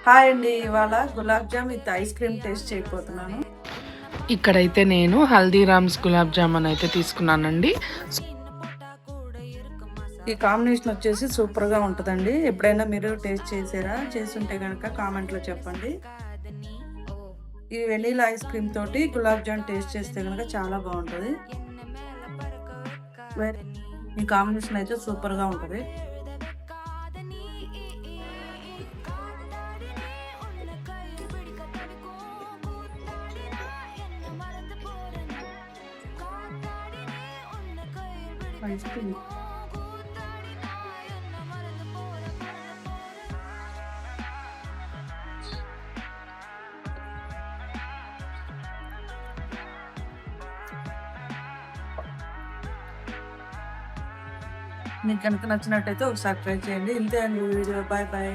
Hi అండి. ఇవాళ gulab jam with ice cream taste చేయబోతున్నాను. ఇక్కడైతే నేను హల్దీరామ్స్ గులాబ్ జామున్ అయితే తీసుకున్నానండి. ఈ కాంబినేషన్ వచ్చేసి సూపర్గా ఉంటుందండి. ఎప్పుడైనా మీరు టేస్ట్ చేసారా? చేస్తుంటే కనుక కామెంట్లో చెప్పండి. ఈ వెనీలా ఐస్ క్రీమ్ తోటి గులాబ్ జామ్ టేస్ట్ చేస్తే కనుక చాలా బాగుంటుంది. ఈ కాంబినేషన్ అయితే సూపర్గా ఉంటుంది. ఐస్ క్రీమ్ మీకు కనుక నచ్చినట్టయితే ఒకసారి ట్రై చేయండి. ఇంతే అండి వీడియో. Bye bye.